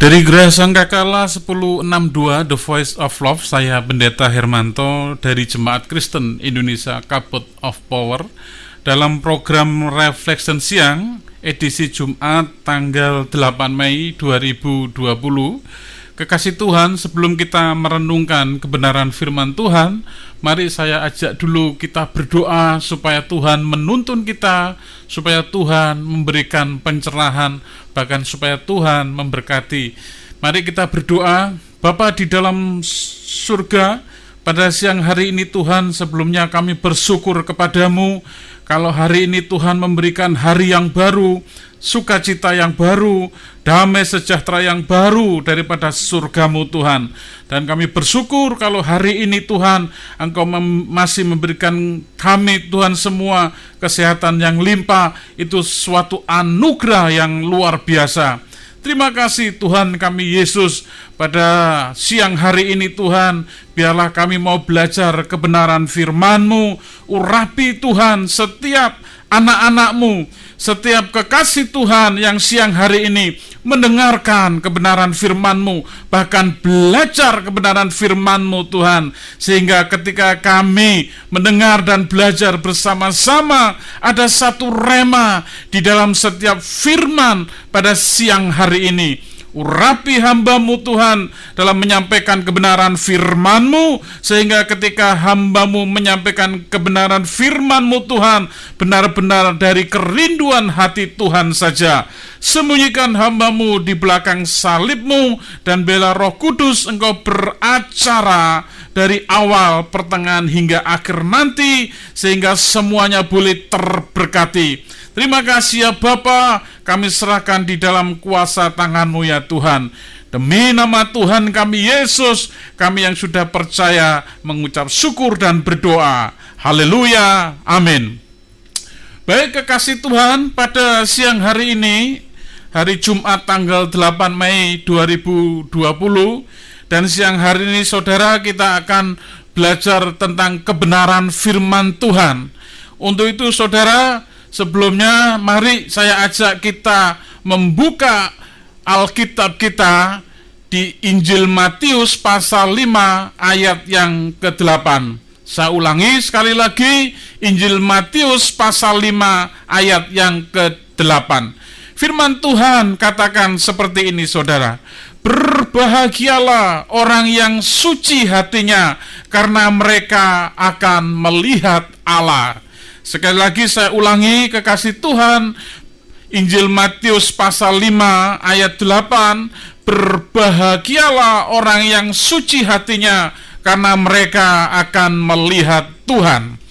Dari Geraha Sangkakala 1062 The Voice of Love, saya Pendeta Hermanto dari Jemaat Kristen Indonesia Kabut of Power dalam program Reflection Siang edisi Jumat tanggal 8 Mei 2020. Kekasih Tuhan, sebelum kita merenungkan kebenaran firman Tuhan, mari saya ajak dulu kita berdoa supaya Tuhan menuntun kita, supaya Tuhan memberikan pencerahan, bahkan supaya Tuhan memberkati. Mari kita berdoa. Bapa di dalam surga, pada siang hari ini Tuhan, sebelumnya kami bersyukur kepadamu kalau hari ini Tuhan memberikan hari yang baru, sukacita yang baru, damai sejahtera yang baru daripada surgamu Tuhan. Dan kami bersyukur kalau hari ini Tuhan, Engkau masih memberikan kami Tuhan semua kesehatan yang limpah. Itu suatu anugerah yang luar biasa. Terima kasih Tuhan kami Yesus, pada siang hari ini Tuhan, biarlah kami mau belajar kebenaran firman-Mu. Urapi Tuhan setiap anak-anak-Mu, setiap kekasih Tuhan yang siang hari ini mendengarkan kebenaran firman-Mu, bahkan belajar kebenaran firman-Mu Tuhan, sehingga ketika kami mendengar dan belajar bersama-sama, ada satu rema di dalam setiap firman pada siang hari ini. Urapi hamba-Mu Tuhan dalam menyampaikan kebenaran firman-Mu, sehingga ketika hamba-Mu menyampaikan kebenaran firman-Mu Tuhan, benar-benar dari kerinduan hati Tuhan saja. Sembunyikan hamba-Mu di belakang salib-Mu, dan biarlah Roh Kudus Engkau beracara dari awal, pertengahan hingga akhir nanti, sehingga semuanya boleh terberkati. Terima kasih ya Bapa, kami serahkan di dalam kuasa tangan-Mu ya Tuhan. Demi nama Tuhan kami Yesus, kami yang sudah percaya mengucap syukur dan berdoa. Haleluya, amin. Baik kekasih Tuhan, pada siang hari ini, hari Jumat tanggal 8 Mei 2020, dan siang hari ini saudara, kita akan belajar tentang kebenaran firman Tuhan. Untuk itu saudara, sebelumnya mari saya ajak kita membuka Alkitab kita di Injil Matius pasal 5 ayat yang ke-8. Saya ulangi sekali lagi, Injil Matius pasal 5 ayat yang ke-8. Firman Tuhan katakan seperti ini saudara: berbahagialah orang yang suci hatinya, karena mereka akan melihat Allah. Sekali lagi saya ulangi kekasih Tuhan, Injil Matius pasal 5 ayat 8, berbahagialah orang yang suci hatinya, karena mereka akan melihat Tuhan.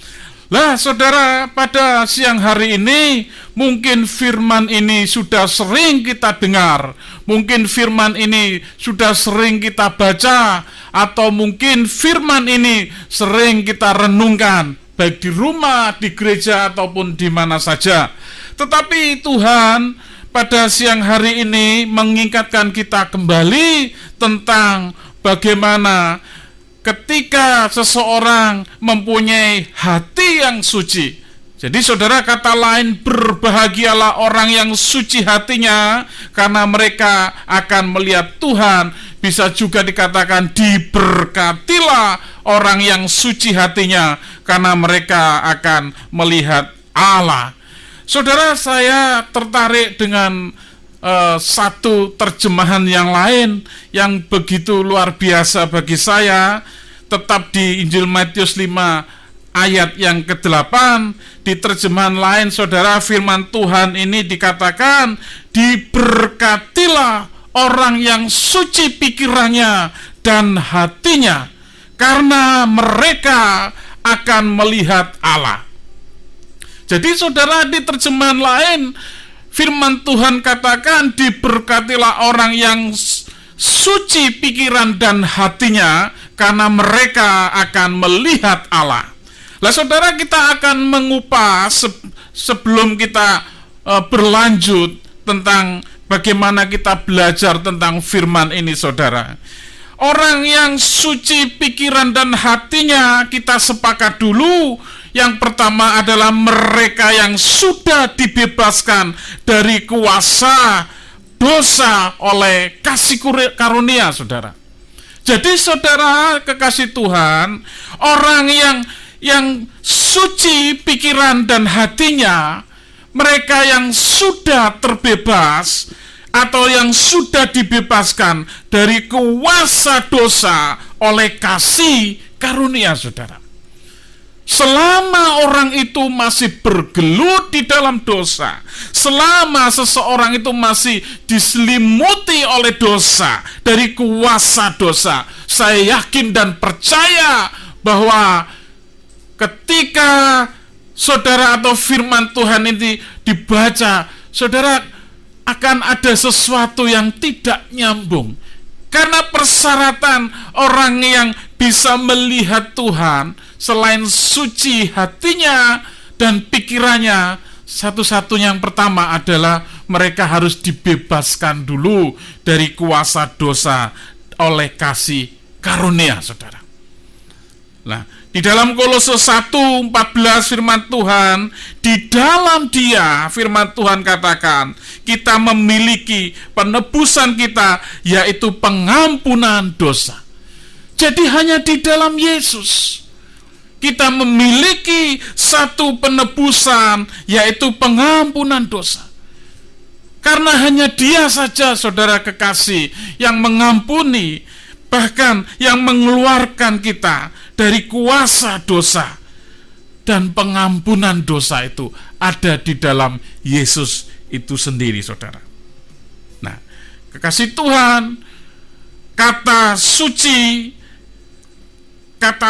Lah saudara, pada siang hari ini mungkin firman ini sudah sering kita dengar, mungkin firman ini sudah sering kita baca, atau mungkin firman ini sering kita renungkan, baik di rumah, di gereja, ataupun di mana saja. Tetapi Tuhan pada siang hari ini mengingatkan kita kembali tentang bagaimana ketika seseorang mempunyai hati yang suci. Jadi saudara, kata lain, berbahagialah orang yang suci hatinya, karena mereka akan melihat Tuhan. Bisa juga dikatakan diberkatilah orang yang suci hatinya, karena mereka akan melihat Allah. Saudara, saya tertarik dengan satu terjemahan yang lain yang begitu luar biasa bagi saya, tetap di Injil Matius 5 ayat yang ke-8. Di terjemahan lain saudara, firman Tuhan ini dikatakan, diberkatilah orang yang suci pikirannya dan hatinya, karena mereka akan melihat Allah. Jadi saudara, di terjemahan lain firman Tuhan katakan, diberkatilah orang yang suci pikiran dan hatinya, karena mereka akan melihat Allah. Lah saudara, kita akan mengupas sebelum kita berlanjut tentang bagaimana kita belajar tentang firman ini saudara. Orang yang suci pikiran dan hatinya, kita sepakat dulu, yang pertama adalah mereka yang sudah dibebaskan dari kuasa dosa oleh kasih karunia, saudara. Jadi saudara kekasih Tuhan, orang yang suci pikiran dan hatinya, mereka yang sudah terbebas atau yang sudah dibebaskan dari kuasa dosa oleh kasih karunia, saudara. Selama orang itu masih bergelut di dalam dosa, selama seseorang itu masih diselimuti oleh dosa, dari kuasa dosa, saya yakin dan percaya bahwa ketika saudara atau firman Tuhan ini dibaca, saudara akan ada sesuatu yang tidak nyambung. Karena persyaratan orang yang bisa melihat Tuhan, selain suci hatinya dan pikirannya, satu-satunya yang pertama adalah mereka harus dibebaskan dulu dari kuasa dosa oleh kasih karunia, saudara. Nah, di dalam Kolose 1:14 firman Tuhan, di dalam Dia, firman Tuhan katakan, kita memiliki penebusan kita, yaitu pengampunan dosa. Jadi hanya di dalam Yesus kita memiliki satu penebusan, yaitu pengampunan dosa. Karena hanya Dia saja, saudara kekasih, yang mengampuni, bahkan yang mengeluarkan kita dari kuasa dosa. Dan pengampunan dosa itu ada di dalam Yesus itu sendiri, saudara. Nah, kekasih Tuhan, kata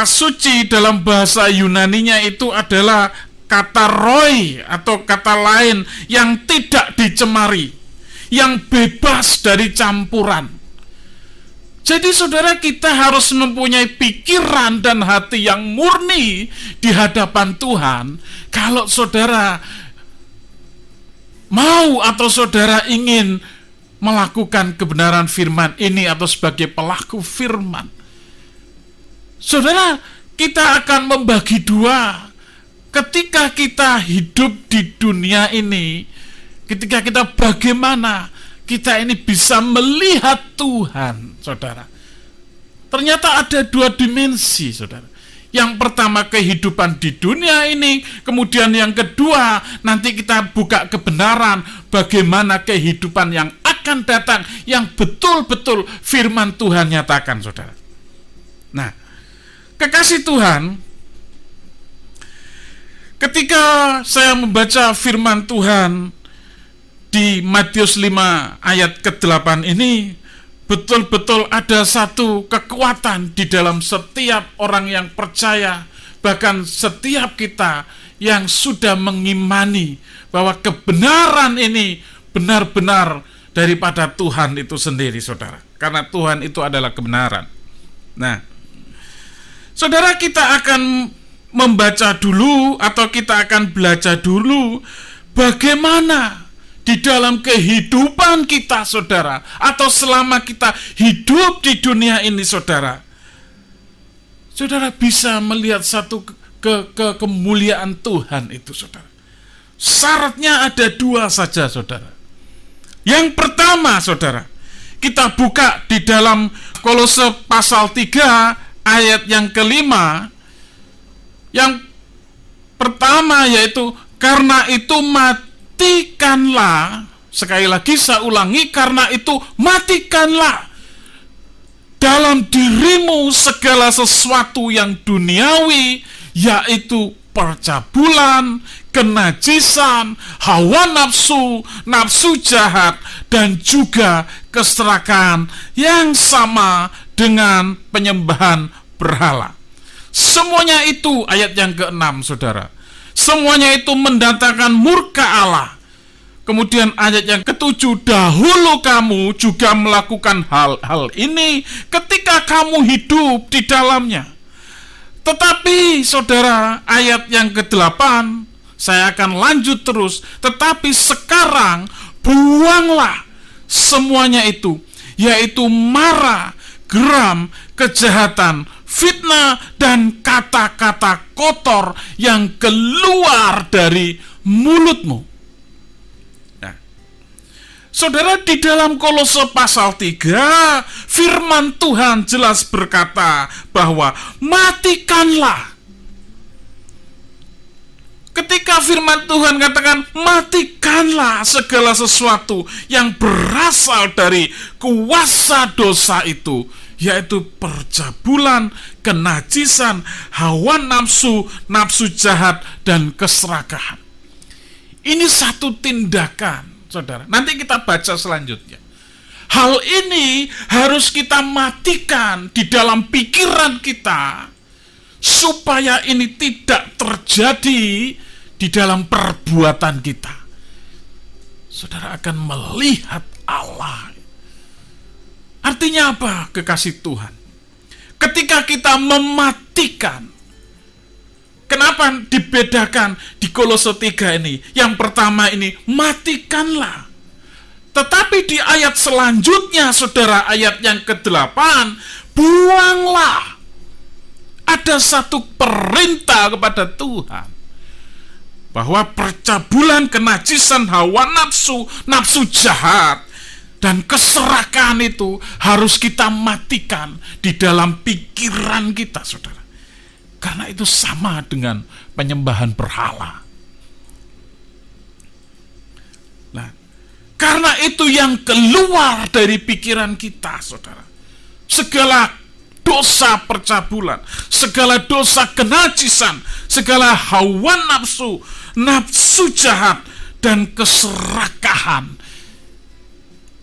suci dalam bahasa Yunaninya itu adalah kata roi, atau kata lain yang tidak dicemari, yang bebas dari campuran. Jadi saudara, kita harus mempunyai pikiran dan hati yang murni di hadapan Tuhan. Kalau saudara mau atau saudara ingin melakukan kebenaran firman ini atau sebagai pelaku firman, saudara, kita akan membagi dua. Ketika kita hidup di dunia ini, ketika kita bagaimana kita ini bisa melihat Tuhan, saudara. Ternyata ada dua dimensi, saudara. Yang pertama kehidupan di dunia ini, kemudian yang kedua nanti kita buka kebenaran bagaimana kehidupan yang akan datang, yang betul-betul firman Tuhan nyatakan, saudara. Nah, kekasih Tuhan, ketika saya membaca firman Tuhan di Matius 5 ayat ke-8 ini, betul-betul ada satu kekuatan di dalam setiap orang yang percaya, bahkan setiap kita yang sudah mengimani bahwa kebenaran ini benar-benar daripada Tuhan itu sendiri, saudara. Karena Tuhan itu adalah kebenaran. Nah, saudara, kita akan membaca dulu atau kita akan belajar dulu bagaimana di dalam kehidupan kita, saudara, atau selama kita hidup di dunia ini, saudara, saudara bisa melihat satu kemuliaan Tuhan itu, saudara. Syaratnya ada dua saja, saudara. Yang pertama, saudara, kita buka di dalam Kolose pasal 3 ayat yang ke-5. Yang pertama yaitu, karena itu matikanlah, sekali lagi saya ulangi, karena itu matikanlah dalam dirimu segala sesuatu yang duniawi, yaitu percabulan, kenajisan, hawa nafsu, nafsu jahat, dan juga keserakahan yang sama dengan penyembahan berhala. Semuanya itu, ayat yang ke-6, saudara, semuanya itu mendatangkan murka Allah. Kemudian ayat yang ke-7, dahulu kamu juga melakukan hal-hal ini ketika kamu hidup di dalamnya. Tetapi saudara, ayat yang ke-8, saya akan lanjut terus. Tetapi sekarang buanglah semuanya itu, yaitu marah, geram, kejahatan, fitnah, dan kata-kata kotor yang keluar dari mulutmu. Nah, Saudara, di dalam Kolose pasal 3, firman Tuhan jelas berkata bahwa matikanlah. Ketika firman Tuhan katakan matikanlah segala sesuatu yang berasal dari kuasa dosa itu, yaitu percabulan, kenajisan, hawa nafsu, nafsu jahat, dan keserakahan. Ini satu tindakan, saudara. Nanti kita baca selanjutnya. Hal ini harus kita matikan di dalam pikiran kita, supaya ini tidak terjadi di dalam perbuatan kita. Saudara akan melihat Allah. Artinya apa, kekasih Tuhan? Ketika kita mematikan, kenapa dibedakan di Kolose 3 ini? Yang pertama ini, matikanlah. Tetapi di ayat selanjutnya, saudara, ayat yang ke-8, buanglah. Ada satu perintah kepada Tuhan, bahwa percabulan, kenajisan, hawa nafsu, nafsu jahat, dan keserakahan itu harus kita matikan di dalam pikiran kita, saudara. Karena itu sama dengan penyembahan berhala. Nah, karena itu yang keluar dari pikiran kita, saudara, segala dosa percabulan, segala dosa kenajisan, segala hawa nafsu, nafsu jahat, dan keserakahan,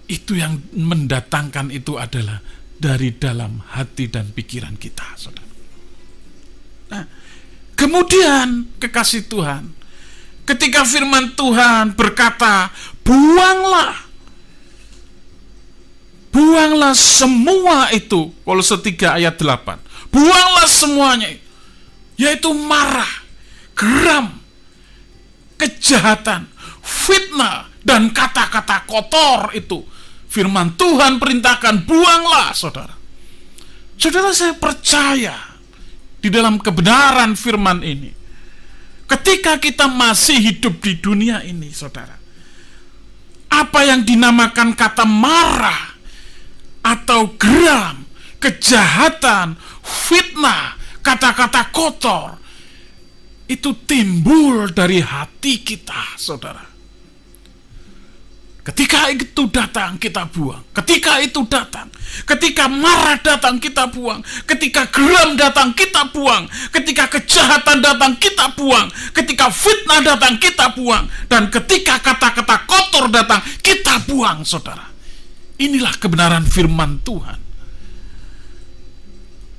itu yang mendatangkan itu adalah dari dalam hati dan pikiran kita, saudara. Nah, kemudian kekasih Tuhan, ketika firman Tuhan berkata, buanglah semua itu, Kolose 3 ayat 8. Buanglah semuanya, yaitu marah, geram, kejahatan, fitnah, dan kata-kata kotor itu. Firman Tuhan perintahkan, buanglah, saudara. Saudara, saya percaya di dalam kebenaran firman ini. Ketika kita masih hidup di dunia ini, saudara, apa yang dinamakan kata marah, atau geram, kejahatan, fitnah, kata-kata kotor, itu timbul dari hati kita, saudara. Ketika itu datang, kita buang. Ketika itu datang, ketika marah datang, kita buang. Ketika geram datang, kita buang. Ketika kejahatan datang, kita buang. Ketika fitnah datang, kita buang. Dan ketika kata-kata kotor datang, kita buang, saudara. Inilah kebenaran firman Tuhan.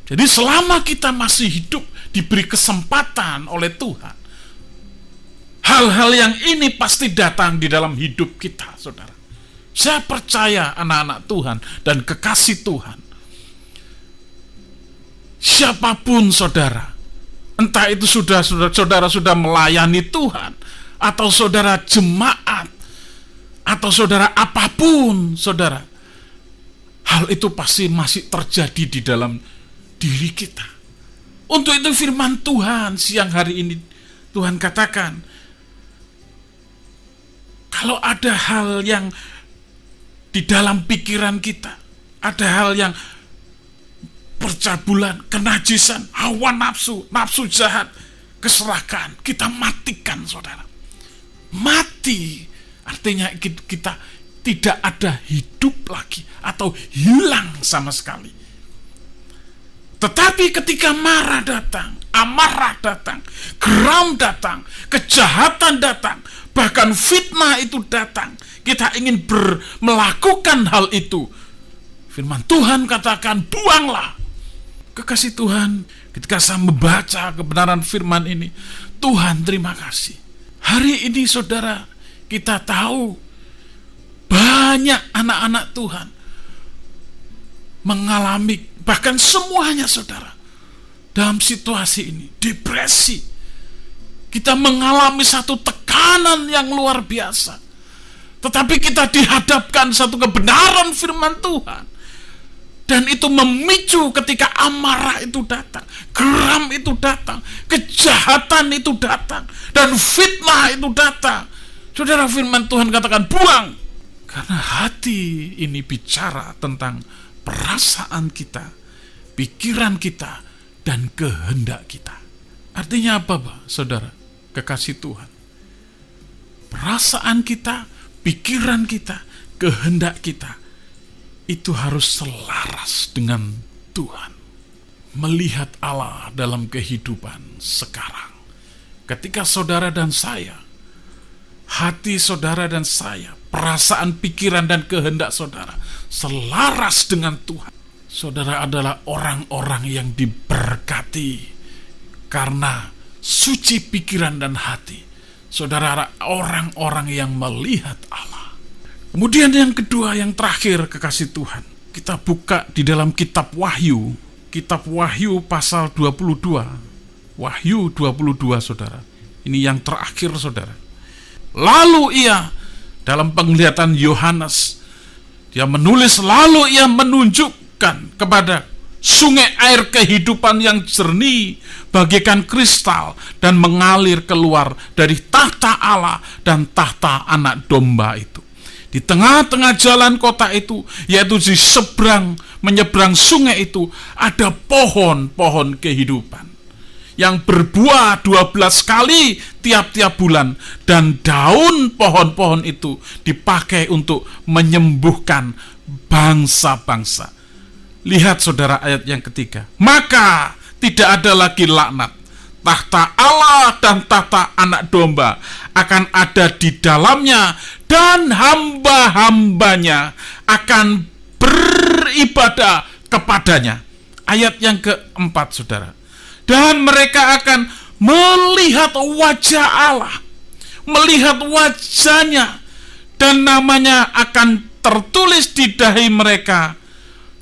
Jadi selama kita masih hidup, diberi kesempatan oleh Tuhan, hal-hal yang ini pasti datang di dalam hidup kita, saudara. Saya percaya anak-anak Tuhan dan kekasih Tuhan, siapapun saudara, entah itu saudara sudah melayani Tuhan, atau saudara jemaat, atau saudara apapun, saudara, hal itu pasti masih terjadi di dalam diri kita. Untuk itu firman Tuhan siang hari ini, Tuhan katakan, kalau ada hal yang di dalam pikiran kita, ada hal yang percabulan, kenajisan, hawa nafsu, nafsu jahat, keserakahan, kita matikan, saudara. Mati artinya kita tidak ada hidup lagi atau hilang sama sekali. Tetapi ketika marah datang, amarah datang, geram datang, kejahatan datang, bahkan fitnah itu datang, kita ingin melakukan hal itu, firman Tuhan katakan, buanglah. Kekasih Tuhan, ketika saya membaca kebenaran firman ini, Tuhan terima kasih. Hari ini saudara, kita tahu banyak anak-anak Tuhan mengalami, bahkan semuanya saudara, dalam situasi ini, depresi. Kita mengalami satu tekanan yang luar biasa. Tetapi kita dihadapkan satu kebenaran firman Tuhan. Dan itu memicu ketika amarah itu datang, geram itu datang, kejahatan itu datang, dan fitnah itu datang. Saudara, firman Tuhan katakan, buang. Karena hati ini bicara tentang perasaan kita, pikiran kita, dan kehendak kita. Artinya apa, saudara? Kekasih Tuhan. Perasaan kita, pikiran kita, kehendak kita, itu harus selaras dengan Tuhan. Melihat Allah dalam kehidupan sekarang. Ketika saudara dan saya, hati saudara dan saya, perasaan, pikiran, dan kehendak saudara selaras dengan Tuhan, saudara adalah orang-orang yang diberkati. Karena suci pikiran dan hati, saudara adalah orang-orang yang melihat Allah. Kemudian yang kedua, yang terakhir, kekasih Tuhan, kita buka di dalam kitab Wahyu. Kitab Wahyu pasal 22. Wahyu 22, saudara. Ini yang terakhir, saudara. Lalu ia, dalam penglihatan Yohanes, dia menulis, lalu ia menunjukkan kepada sungai air kehidupan yang jernih bagaikan kristal dan mengalir keluar dari tahta Allah dan tahta anak domba itu. Di tengah-tengah jalan kota itu, yaitu di menyeberang sungai itu, ada pohon-pohon kehidupan yang berbuah 12 kali tiap-tiap bulan, dan daun pohon-pohon itu dipakai untuk menyembuhkan bangsa-bangsa. Lihat, saudara, ayat yang ketiga. Maka tidak ada lagi laknat. Tahta Allah dan tahta anak domba akan ada di dalamnya, dan hamba-hambanya akan beribadah kepadanya. Ayat yang keempat, saudara. Dan mereka akan melihat wajah Allah, melihat wajahnya, dan namanya akan tertulis di dahi mereka.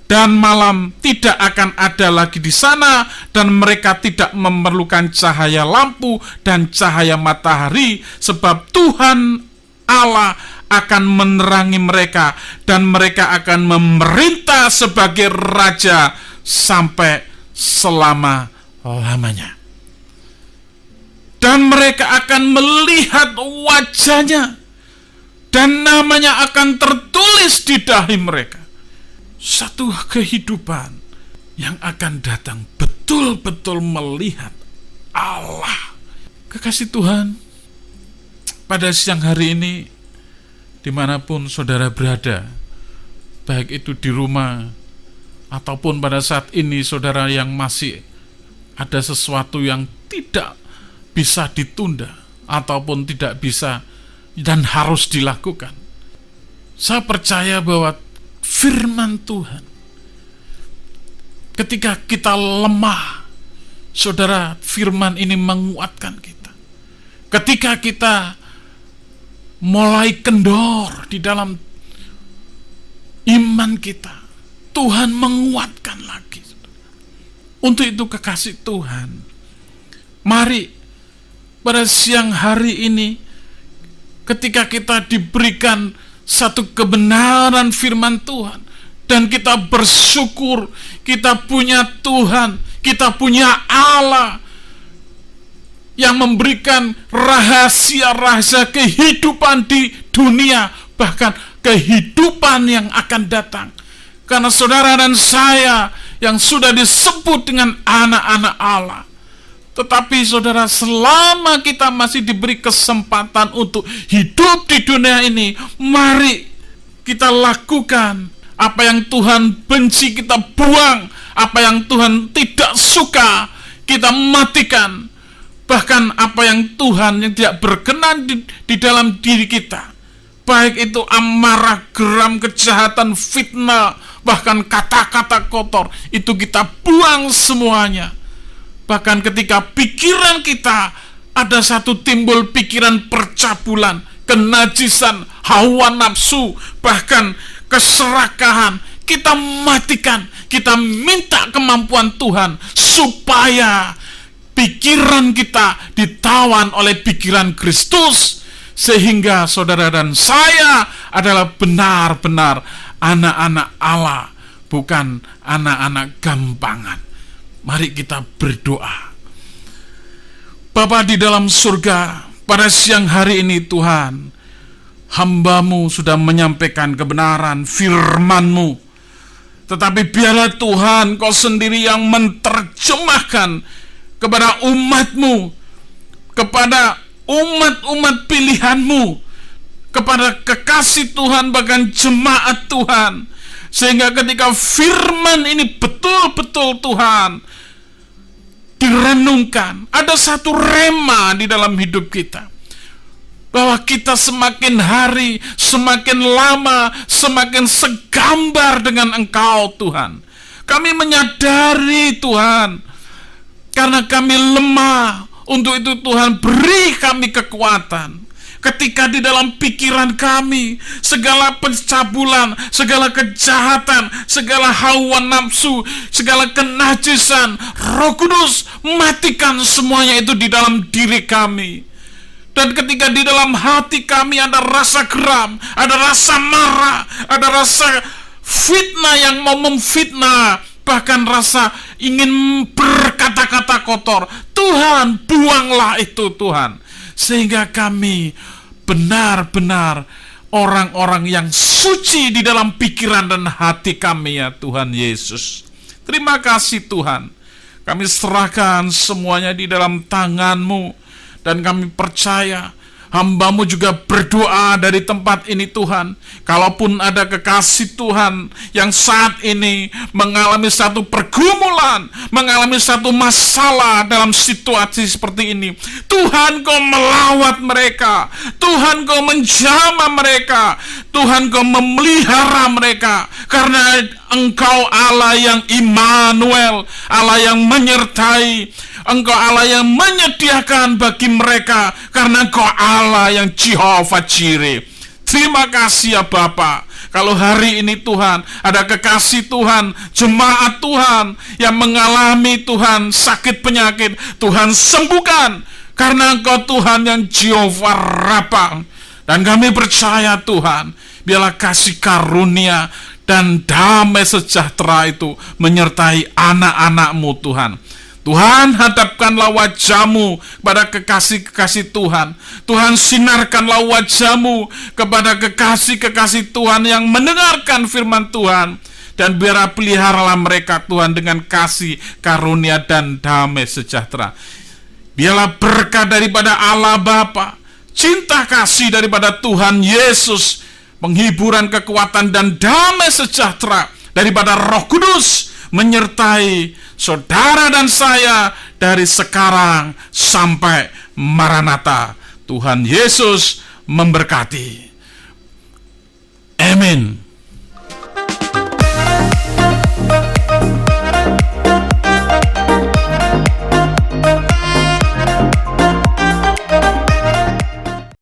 Dan malam tidak akan ada lagi di sana, dan mereka tidak memerlukan cahaya lampu dan cahaya matahari, sebab Tuhan Allah akan menerangi mereka, dan mereka akan memerintah sebagai raja sampai selama-lamanya. Dan mereka akan melihat wajahnya, dan namanya akan tertulis di dahi mereka. Satu kehidupan yang akan datang betul-betul melihat Allah. Kekasih Tuhan, pada siang hari ini, dimanapun saudara berada, baik itu di rumah, ataupun pada saat ini saudara yang masih ada sesuatu yang tidak bisa ditunda, ataupun tidak bisa dan harus dilakukan, saya percaya bahwa firman Tuhan, ketika kita lemah, saudara, firman ini menguatkan kita. Ketika kita mulai kendor di dalam iman kita, Tuhan menguatkan lagi. Untuk itu, kekasih Tuhan, mari pada siang hari ini, ketika kita diberikan satu kebenaran firman Tuhan, dan kita bersyukur kita punya Tuhan, kita punya Allah yang memberikan rahasia-rahasia kehidupan di dunia, bahkan kehidupan yang akan datang. Karena saudara dan saya yang sudah disebut dengan anak-anak Allah. Tetapi saudara, selama kita masih diberi kesempatan untuk hidup di dunia ini, mari kita lakukan apa yang Tuhan benci, kita buang. Apa yang Tuhan tidak suka, kita matikan. Bahkan apa yang Tuhan yang tidak berkenan di dalam diri kita, baik itu amarah, geram, kejahatan, fitnah, bahkan kata-kata kotor, itu kita buang semuanya. Bahkan ketika pikiran kita ada satu timbul pikiran percabulan, kenajisan, hawa nafsu, bahkan keserakahan, kita matikan. Kita minta kemampuan Tuhan supaya pikiran kita ditawan oleh pikiran Kristus, sehingga saudara dan saya adalah benar-benar anak-anak Allah, bukan anak-anak gampangan. Mari kita berdoa. Bapa di dalam surga, pada siang hari ini Tuhan, hamba-Mu sudah menyampaikan kebenaran firman-Mu, tetapi biarlah Tuhan Kau sendiri yang menerjemahkan kepada umat-Mu, kepada umat-umat pilihan-Mu, kepada kekasih Tuhan, bahkan jemaat Tuhan, sehingga ketika firman ini betul-betul Tuhan direnungkan, ada satu rema di dalam hidup kita, bahwa kita semakin hari, semakin lama, semakin segambar dengan Engkau Tuhan. Kami menyadari Tuhan, karena kami lemah, untuk itu Tuhan beri kami kekuatan. Ketika di dalam pikiran kami segala pencabulan, segala kejahatan, segala hawa nafsu, segala kenajisan, Roh Kudus matikan semuanya itu di dalam diri kami. Dan ketika di dalam hati kami ada rasa geram, ada rasa marah, ada rasa fitnah yang mau memfitnah, bahkan rasa ingin berkata-kata kotor, Tuhan buanglah itu Tuhan, sehingga kami benar-benar orang-orang yang suci di dalam pikiran dan hati kami ya Tuhan Yesus. Terima kasih Tuhan, kami serahkan semuanya di dalam tangan-Mu, dan kami percaya hamba-Mu juga berdoa dari tempat ini Tuhan. Kalaupun ada kekasih Tuhan yang saat ini mengalami satu pergumulan, mengalami satu masalah dalam situasi seperti ini, Tuhan Kau melawat mereka, Tuhan Kau menjamah mereka, Tuhan Kau memelihara mereka, karena Engkau Allah yang Immanuel, Allah yang menyertai, Engkau Allah yang menyediakan bagi mereka, karena Engkau Allah yang Jehovah Jireh. Terima kasih ya Bapa. Kalau hari ini Tuhan ada kekasih Tuhan, jemaat Tuhan yang mengalami Tuhan sakit penyakit, Tuhan sembuhkan, karena Engkau Tuhan yang Jehovah Rafa. Dan kami percaya Tuhan, biarlah kasih karunia dan damai sejahtera itu menyertai anak-anak-Mu Tuhan. Tuhan, hadapkanlah wajah-Mu kepada kekasih-kekasih Tuhan. Tuhan, sinarkanlah wajah-Mu kepada kekasih-kekasih Tuhan yang mendengarkan firman Tuhan. Dan biarlah peliharalah mereka Tuhan dengan kasih, karunia, dan damai sejahtera. Biarlah berkat daripada Allah Bapa, cinta kasih daripada Tuhan Yesus, penghiburan, kekuatan, dan damai sejahtera daripada Roh Kudus menyertai saudara dan saya dari sekarang sampai Maranatha. Tuhan Yesus memberkati. Amin.